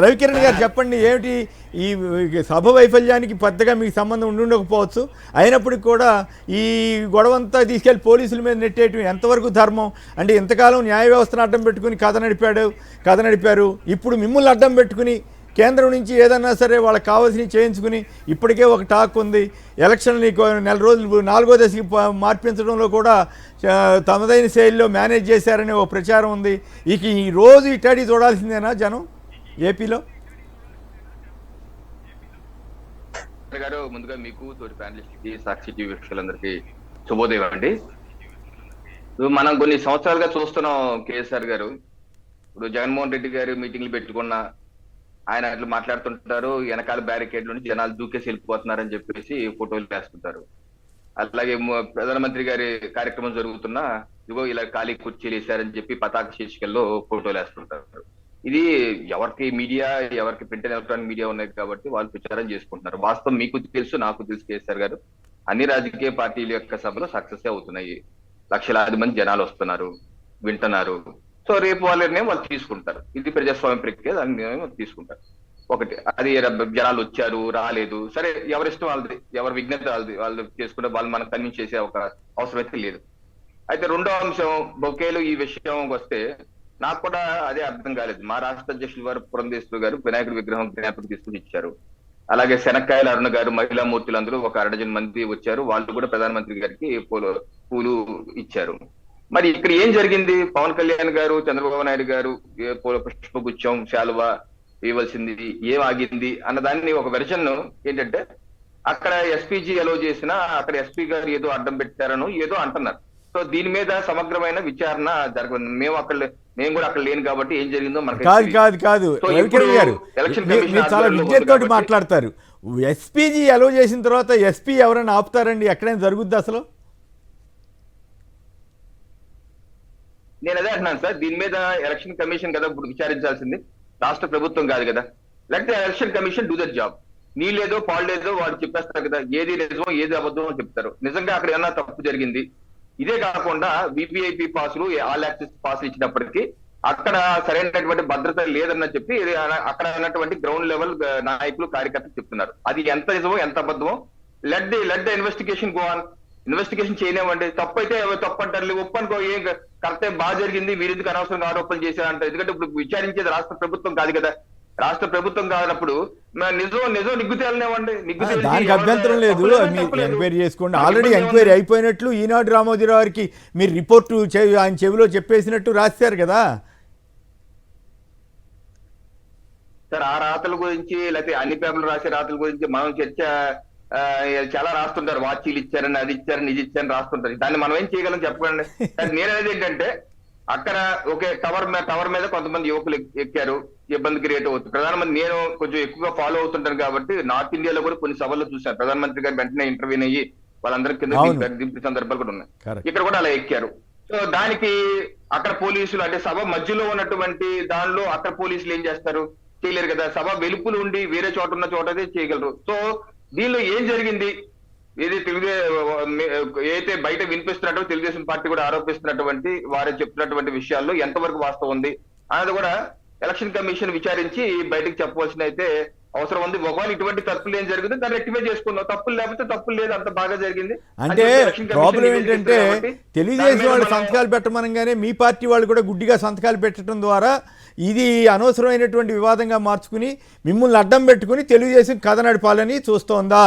రవికిరణ్ గారు చెప్పండి, ఏమిటి ఈ సభ వైఫల్యానికి పెద్దగా మీకు సంబంధం ఉండకపోవచ్చు, అయినప్పటికీ కూడా ఈ గొడవంతా తీసుకెళ్లి పోలీసుల మీద నెట్టేయటం ఎంతవరకు ధర్మం? అంటే ఇంతకాలం న్యాయ వ్యవస్థను అడ్డం పెట్టుకుని కథ నడిపారు, ఇప్పుడు మిమ్మల్ని అడ్డం పెట్టుకుని కేంద్రం నుంచి ఏదన్నా సరే వాళ్ళకి కావాల్సినవి చేయించుకుని ఇప్పటికే ఒక టాక్ ఉంది, ఎలక్షన్ని నెల రోజులు 4వ దశకి మార్పించడంలో కూడా తమదైన శైలిలో మేనేజ్ చేశారనే ఒక ప్రచారం ఉంది. ఇక ఈ రోజు ఇటాడీ చూడాల్సిందేనా జనం ఏపీలో? గారు ముందుగా మీకు తోటి ప్యానలిస్ట్కి సాక్షి టీవీ వీక్షకులందరికీ శుభోదయం అండి. మనం కొన్ని సంవత్సరాలుగా చూస్తున్నాం కేసీఆర్ గారు, ఇప్పుడు జగన్మోహన్ రెడ్డి గారు మీటింగ్లు పెట్టుకున్న ఆయన అట్లా మాట్లాడుతుంటారు, వెనకాల బ్యారికేడ్ నుండి జనాలు దూకేసి వెళ్ళిపోతున్నారని చెప్పేసి ఫోటోలు వేస్తుంటారు. అలాగే ప్రధానమంత్రి గారి కార్యక్రమం జరుగుతున్నా ఇదిగో ఇలా ఖాళీ కుర్చీలు వేశారని చెప్పి పతాక శీర్షికల్లో ఫోటోలు వేస్తుంటారు. ఇది ఎవరికి మీడియా, ఎవరికి ప్రింట్ అండ్ ఎలక్ట్రానిక్ మీడియా ఉన్నాయి కాబట్టి వాళ్ళు ప్రచారం చేసుకుంటున్నారు. వాస్తవం మీకు తెలుసు, నాకు తెలుసు, కేసీఆర్ గారు అన్ని రాజకీయ పార్టీల యొక్క సభలు సక్సెస్ అవుతున్నాయి, లక్షలాది మంది జనాలు వస్తున్నారు, వింటున్నారు. సో రేపు వాళ్ళ నిర్ణయం వాళ్ళు తీసుకుంటారు. ఇది ప్రజాస్వామ్య ప్రక్రియ, దాని నిర్ణయం వాళ్ళు తీసుకుంటారు. ఒకటి అది జనాలు వచ్చారు రాలేదు, సరే ఎవరిష్టం వాళ్ళది, ఎవరి విజ్ఞత వాళ్ళది, వాళ్ళు చేసుకుంటే వాళ్ళు మనం కన్విన్స్ చేసే ఒక అవసరం అయితే లేదు. అయితే రెండో అంశం బొకేలు ఈ విషయం వస్తే నాకు కూడా అదే అర్థం కాలేదు. మా రాష్ట్ర అధ్యక్షులు వారు పురంధేశ్వరి గారు వినాయకుడి విగ్రహం జ్ఞాపకం తీసుకుని ఇచ్చారు. అలాగే శనక్కాయల అరుణ గారు, మహిళా మూర్తులందరూ ఒక 1.5 మంది వచ్చారు, వాళ్ళు కూడా ప్రధానమంత్రి గారికి పూలు ఇచ్చారు. మరి ఇక్కడ ఏం జరిగింది? పవన్ కళ్యాణ్ గారు, చంద్రబాబు నాయుడు గారు పుష్పగుచ్చం శాలువా ఇవ్వాల్సింది ఏం ఆగింది అన్న దాన్ని ఒక వెర్షన్ ఏంటంటే, అక్కడ ఎస్పీజీ అలో చేసినా అక్కడ ఎస్పీ గారు ఏదో అడ్డం పెట్టారనో ఏదో అంటున్నారు. సో దీని మీద సమగ్రమైన విచారణ జరగదు. నేను కూడా అక్కడ లేను కాబట్టి ఏం జరిగిందో మనకి కాదు చాలా విద్యతోటి మాట్లాడతారు. ఎస్పీజీ అలో చేసిన తర్వాత ఎస్పీ ఎవరైనా ఆపుతారండి? ఎక్కడైనా జరుగుద్ది అసలు? నేను అదే అంటున్నాను సార్, దీని మీద ఎలక్షన్ కమిషన్ కదా ఇప్పుడు విచారించాల్సింది, రాష్ట్ర ప్రభుత్వం కాదు కదా. లేకపోతే election commission do that job. నీళ్ళేదో పాళ్ళేదో వాడు చెప్పేస్తారు కదా, ఏది నిజమో ఏది అబద్ధమో చెప్తారు. నిజంగా అక్కడ ఏమన్నా తప్పు జరిగింది, ఇదే కాకుండా వివిఐపి పాసులు, ఆల్ యాక్సెస్ పాసులు ఇచ్చినప్పటికీ అక్కడ సరైనటువంటి భద్రత లేదన్న చెప్పి అక్కడ ఉన్నటువంటి గ్రౌండ్ లెవెల్ నాయకులు, కార్యకర్తలు చెప్తున్నారు. అది ఎంత నిజమో ఎంత అబద్ధమో let the investigation go on. Investigation చేయలేమండి. తప్పు అయితే తప్పు అంటారు, ఒప్పు అనుకో ఏం కరెక్టే బాగా జరిగింది, మీరు ఎందుకు అనవసరంగా ఆరోపణలు చేశారంటారు. ఎందుకంటే ఇప్పుడు విచారించేది రాష్ట్ర ప్రభుత్వం కాదు కదా. రాష్ట్ర ప్రభుత్వం కానప్పుడు నిజం నిగ్గుతేలనేవ్వండి, దానికి అభ్యంతరం లేదు, మీరు ఎంక్వైరీ చేసుకోండి. ఆల్రెడీ ఎంక్వైరీ అయిపోయినట్లు ఈనాడు రామోజీరావు గారికి మీరు రిపోర్టు ఆయన చెవిలో చెప్పేసినట్టు రాశారు కదా సార్. ఆ రాతల గురించి లేకపోతే అన్ని పేపర్లు రాసే రాతల గురించి మనం చర్చ చాలా రాస్తుంటారు. వాచీలు ఇచ్చారని, అది ఇచ్చారని, ఇది ఇచ్చారని రాస్తుంటారు. దాన్ని మనం ఏం చేయగలం చెప్పండి. నేననేది ఏంటంటే, అక్కడ ఒకే టవర్ మీద కొంతమంది యువకులు ఎక్కారు, ఇబ్బంది క్రియేట్ అవుతుంది. ప్రధానమంత్రి, నేను కొంచెం ఎక్కువగా ఫాలో అవుతుంటాను కాబట్టి నార్త్ ఇండియాలో కూడా కొన్ని సభల్లో చూశాను, ప్రధానమంత్రి గారు వెంటనే ఇంటర్వ్యూన్ అయ్యి వాళ్ళందరూ కింద దింపిన సందర్భాలు కూడా ఉన్నాయి. ఇక్కడ కూడా అలా ఎక్కారు. సో దానికి అక్కడ పోలీసులు, అంటే సభ మధ్యలో ఉన్నటువంటి దానిలో అక్కడ పోలీసులు ఏం చేస్తారు? చేయలేరు కదా. సభ వెలుపులు ఉండి వేరే చోట ఉన్న చోటదే చేయగలరు. సో దీనిలో ఏం జరిగింది, ఏది ఏదైతే బయట వినిపిస్తున్నట్టు తెలుగుదేశం పార్టీ కూడా ఆరోపిస్తున్నటువంటి వారు చెప్తున్నటువంటి విషయాల్లో ఎంతవరకు వాస్తవం ఉంది అన్నది కూడా ఎలక్షన్ కమిషన్ విచారించి బయటకు చెప్పవలసిన అయితే అవసరం ఉంది. ఒకవేళ ఇటువంటి తప్పులు ఏం జరిగింది దాన్ని రెక్టిఫై చేసుకుందాం, తప్పులు లేకపోతే తప్పులు లేదు, అంత బాగా జరిగింది. అంటే ప్రాబ్లం ఏంటంటే, తెలుగుదేశం వాళ్ళు సంతకాలు పెట్టమనగానే మీ పార్టీ వాళ్ళు కూడా గుడ్డిగా సంతకాలు పెట్టడం ద్వారా ఇది అనవసరమైనటువంటి వివాదంగా మార్చుకుని మిమ్మల్ని అడ్డం పెట్టుకుని తెలుగుదేశం కథ నడపాలని చూస్తోందా?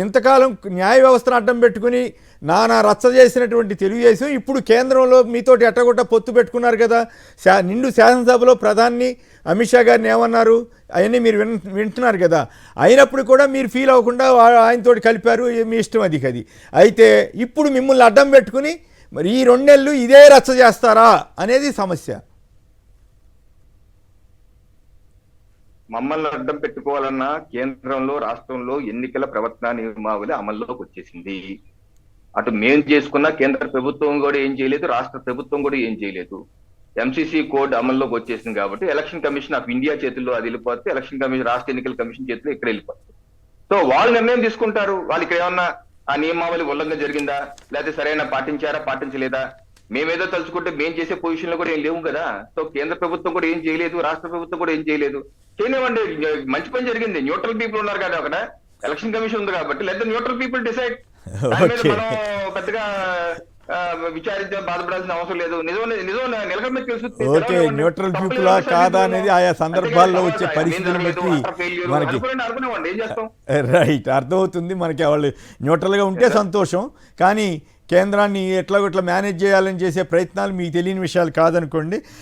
ఇంతకాలం న్యాయ వ్యవస్థను అడ్డం పెట్టుకుని నానా రచ్చ చేసినటువంటి తెలుగుదేశం ఇప్పుడు కేంద్రంలో మీతోటి ఎట్టగొట్ట పొత్తు పెట్టుకున్నారు కదా. నిండు శాసనసభలో ప్రధాని అమిత్ షా గారిని ఏమన్నారు అవన్నీ మీరు వింటున్నారు కదా. అయినప్పుడు కూడా మీరు ఫీల్ అవ్వకుండా ఆయనతోటి కలిపారు, మీ ఇష్టం అది. అయితే ఇప్పుడు మిమ్మల్ని అడ్డం పెట్టుకుని మరి ఈ 2 నెలలు ఇదే రచ్చ చేస్తారా అనేది సమస్య. మమ్మల్ని అడ్డం పెట్టుకోవాలన్నా కేంద్రంలో, రాష్ట్రంలో ఎన్నికల ప్రవర్తన నియమావళి అమల్లోకి వచ్చేసింది. అటు మేము చేసుకున్న కేంద్ర ప్రభుత్వం కూడా ఏం చేయలేదు, రాష్ట్ర ప్రభుత్వం కూడా ఏం చేయలేదు. ఎంసీసీ కోడ్ అమల్లోకి వచ్చేసింది కాబట్టి ఎలక్షన్ కమిషన్ ఆఫ్ ఇండియా చేతుల్లో అది వెళ్ళిపోతే, ఎలక్షన్ కమిషన్, రాష్ట్ర ఎన్నికల కమిషన్ చేతుల్లో ఇక్కడ వెళ్ళిపోతుంది. సో వాళ్ళు నిర్ణయం తీసుకుంటారు. వాళ్ళు ఇక్కడ ఏమన్నా ఆ నియమావళి ఉల్లంఘన జరిగిందా, లేకపోతే సరైన పాటించారా పాటించలేదా, మేమేదో తలుచుకుంటే మేము చేసే పొజిషన్ లో కూడా ఏం లేవు కదా. సో కేంద్ర ప్రభుత్వం కూడా ఏం చేయలేదు, రాష్ట్ర ప్రభుత్వం కూడా ఏం చేయలేదు. చేయలేమండి. మంచి పని జరిగింది, న్యూట్రల్ పీపుల్ ఉన్నారు కదా అక్కడ, ఎలక్షన్ కమిషన్ ఉంది కాబట్టి let the neutral people decide. దాని మీద Okay. మనం పెద్దగా విచారించే బాధపడాల్సిన అవసరం లేదు. నిజం నిలకడ మీద తెలుసు. ఓకే, న్యూట్రల్ పీపులా కాదా అనేది ఆయా సందర్భాల్లో వచ్చే పరిస్థితులను బట్టి మనకి అనుకునేవాడి ఏం చేస్తాం. రైట్, అర్థమవుతుంది మనకి. వాళ్ళు న్యూట్రల్గా ఉంటే సంతోషం, కానీ కేంద్రాన్ని ఎట్లా మేనేజ్ చేయాలని చేసే ప్రయత్నాలు మీకు తెలియని విషయాలు కాదనుకోండి.